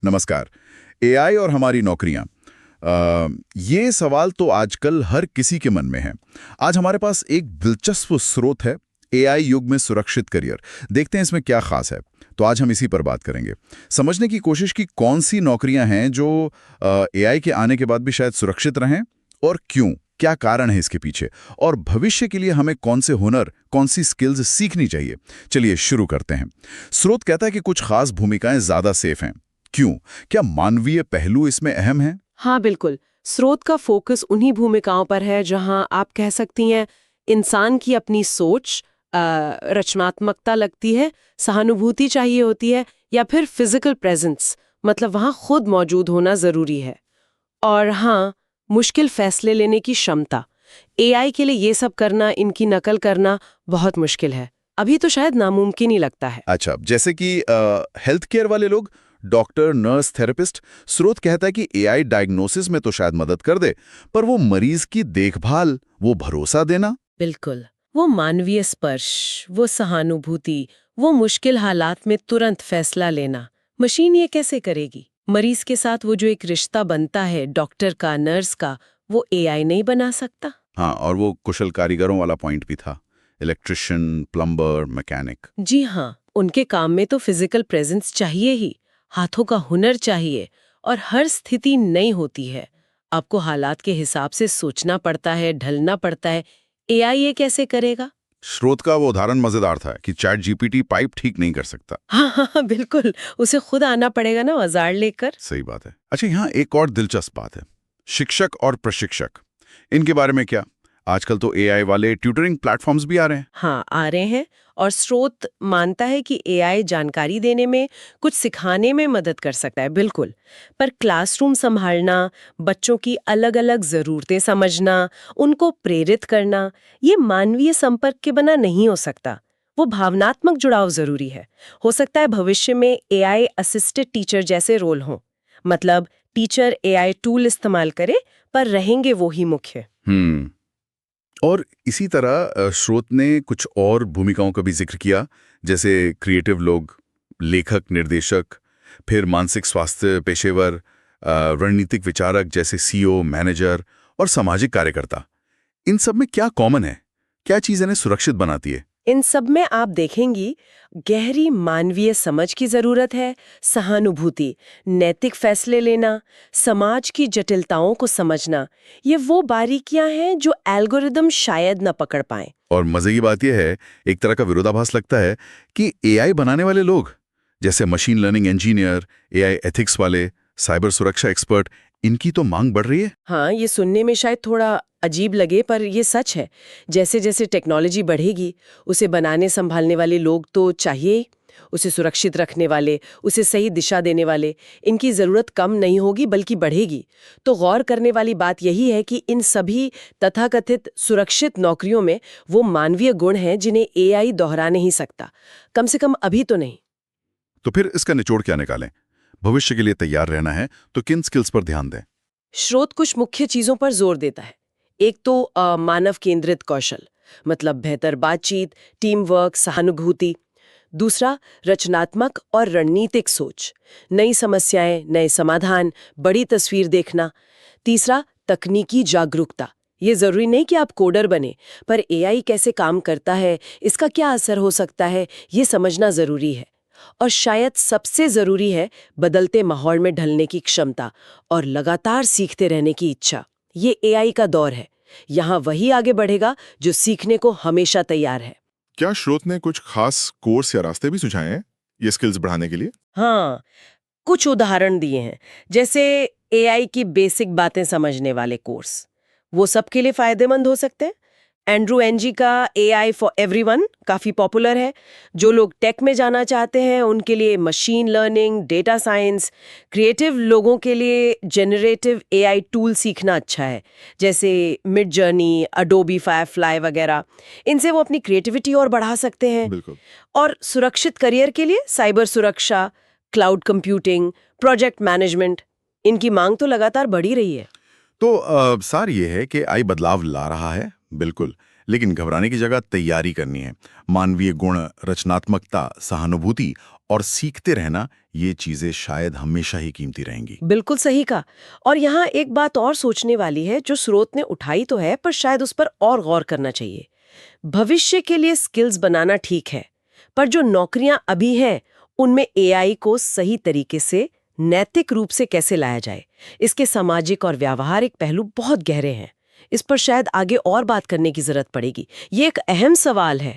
नमस्कार। एआई और हमारी नौकरियां, ये सवाल तो आजकल हर किसी के मन में है। आज हमारे पास एक दिलचस्प स्रोत है, एआई युग में सुरक्षित करियर। देखते हैं इसमें क्या खास है। तो आज हम इसी पर बात करेंगे, समझने की कोशिश की कौन सी नौकरियां हैं जो एआई के आने के बाद भी शायद सुरक्षित रहें और क्यों, क्या कारण है इसके पीछे, और भविष्य के लिए हमें कौन से हुनर, कौन सी स्किल्स सीखनी चाहिए। चलिए शुरू करते हैं। स्रोत कहता है कि कुछ खास भूमिकाएं ज्यादा सेफ हैं। क्यों? क्या मानवीय पहलू इसमें अहम है? हाँ बिल्कुल। स्रोत का फोकस उन्हीं भूमिकाओं पर है जहां आप कह सकती हैं इंसान की अपनी सोच, रचनात्मकता लगती है, सहानुभूति चाहिए होती है, या फिर फिजिकल प्रेजेंस, मतलब वहां खुद मौजूद होना जरूरी है। और हाँ, मुश्किल फैसले लेने की क्षमता। एआई के लिए ये सब करना, इनकी नकल करना बहुत मुश्किल है। अभी तो शायद नामुमकिन ही लगता है। अच्छा, जैसे कि हेल्थ केयर वाले लोग, डॉक्टर, नर्स, थेरेपिस्ट। स्रोत कहता है कि एआई डायग्नोसिस में तो शायद मदद कर दे, पर वो मरीज की देखभाल, वो भरोसा देना। बिल्कुल। वो मानवीय स्पर्श, वो सहानुभूति, वो मुश्किल हालात में तुरंत फैसला लेना, मशीन ये कैसे करेगी? मरीज के साथ वो जो एक रिश्ता बनता है डॉक्टर का, नर्स का, वो एआई नहीं बना सकता। हाँ, और वो कुशल कारीगरों वाला पॉइंट भी था, इलेक्ट्रिशियन, प्लम्बर, मैकेनिक। जी हाँ, उनके काम में तो फिजिकल प्रेजेंस चाहिए ही, हाथों का हुनर चाहिए, और हर स्थिति नई होती है। आपको हालात के हिसाब से सोचना पड़ता है, ढलना पड़ता है। एआई ये कैसे करेगा? स्रोत का वो उदाहरण मजेदार था कि चैट जीपीटी पाइप ठीक नहीं कर सकता। हाँ हाँ हाँ, बिल्कुल। उसे खुद आना पड़ेगा ना, औजार लेकर। सही बात है। अच्छा, यहाँ एक और दिलचस्प बात है, शिक्षक और प्रशिक्षक। इनके बारे में क्या? आजकल तो एआई वाले ट्यूटरिंग प्लेटफॉर्म्स भी आ रहे हैं। हाँ, आ रहे हैं। और स्रोत मानता है कि एआई जानकारी देने में, कुछ सिखाने में मदद कर सकता है, बिल्कुल। पर क्लासरूम संभालना, बच्चों की अलग-अलग ज़रूरतें समझना, उनको प्रेरित करना, ये मानवीय संपर्क के बिना नहीं हो सकता। वो भावनात्मक जुड़ाव जरूरी है। हो सकता है भविष्य में एआई असिस्टेड टीचर जैसे रोल हों। मतलब टीचर एआई टूल इस्तेमाल करे, पर रहेंगे वो ही मुख्य। और इसी तरह स्रोत ने कुछ और भूमिकाओं का भी जिक्र किया, जैसे क्रिएटिव लोग, लेखक, निर्देशक, फिर मानसिक स्वास्थ्य पेशेवर, रणनीतिक विचारक जैसे सीईओ, मैनेजर, और सामाजिक कार्यकर्ता। इन सब में क्या कॉमन है? क्या चीज इन्हें सुरक्षित बनाती है? इन सब में आप देखेंगी गहरी मानवीय समझ की जरूरत है, सहानुभूति, नैतिक फैसले लेना, समाज की जटिलताओं को समझना। ये वो बारीकियां हैं जो एल्गोरिदम शायद न पकड़ पाए। और मजे की बात यह है, एक तरह का विरोधाभास लगता है कि एआई बनाने वाले लोग, जैसे machine learning engineer, AI ethics वाले, साइबर सुरक्षा एक्सपर्ट, इनकी तो मांग बढ़ रही है। हाँ, ये सुनने में शायद थोड़ा अजीब लगे, पर ये सच है। जैसे जैसे टेक्नोलॉजी बढ़ेगी, उसे बनाने संभालने वाले लोग तो चाहिए ही। उसे सुरक्षित रखने वाले, उसे सही दिशा देने वाले, इनकी ज़रूरत कम नहीं होगी बल्कि बढ़ेगी। तो गौर करने वाली बात यही है कि इन सभी तथाकथित सुरक्षित नौकरियों में वो मानवीय गुण हैं जिन्हें एआई दोहरा नहीं सकता, कम से कम अभी तो नहीं। तो फिर इसका निचोड़ क्या निकालें? भविष्य के लिए तैयार रहना है तो किन स्किल्स पर ध्यान दें? स्रोत कुछ मुख्य चीजों पर जोर देता है। एक तो मानव केंद्रित कौशल, मतलब बेहतर बातचीत, टीम वर्क, सहानुभूति। दूसरा, रचनात्मक और रणनीतिक सोच, नई समस्याएं, नए समाधान, बड़ी तस्वीर देखना। तीसरा, तकनीकी जागरूकता। ये जरूरी नहीं कि आप कोडर बने, पर एआई कैसे काम करता है, इसका क्या असर हो सकता है, ये समझना जरूरी है। और शायद सबसे जरूरी है बदलते माहौल में ढलने की क्षमता और लगातार सीखते रहने की इच्छा। ये एआई का दौर है। यहाँ वही आगे बढ़ेगा जो सीखने को हमेशा तैयार है। क्या स्रोत ने कुछ खास कोर्स या रास्ते भी सुझाए हैं ये स्किल्स बढ़ाने के लिए? हाँ, कुछ उदाहरण दिए हैं। जैसे एआई की बेसिक बातें समझने वाले कोर्स, वो सबके लिए फायदेमंद हो सकते हैं। एंड्रू एनजी का एआई फॉर एवरीवन काफी पॉपुलर है। जो लोग टेक में जाना चाहते हैं उनके लिए machine learning, data science. Creative लोगों के लिए जेनरेटिव एआई टूल सीखना अच्छा है, जैसे मिड जर्नी, अडोबी फायरफ्लाई वगैरह। इनसे वो अपनी क्रिएटिविटी और बढ़ा सकते हैं। बिल्कुल। और सुरक्षित करियर के लिए साइबर सुरक्षा, क्लाउड कंप्यूटिंग, प्रोजेक्ट मैनेजमेंट, इनकी मांग तो लगातार बढ़ी रही है। तो सार ये है कि आई बदलाव ला रहा है, बिल्कुल, लेकिन घबराने की जगह तैयारी करनी है। मानवीय गुण, रचनात्मकता, सहानुभूति और सीखते रहना, ये चीजें शायद हमेशा ही कीमती रहेंगी। बिल्कुल सही कहा। और यहाँ एक बात और सोचने वाली है जो स्रोत ने उठाई तो है, पर शायद उस पर और गौर करना चाहिए। भविष्य के लिए स्किल्स बनाना ठीक है, पर जो नौकरियां अभी हैं उनमें एआई को सही तरीके से नैतिक रूप से कैसे लाया जाए, इसके सामाजिक और व्यावहारिक पहलू बहुत गहरे हैं। इस पर शायद आगे और बात करने की जरूरत पड़ेगी। ये एक अहम सवाल है।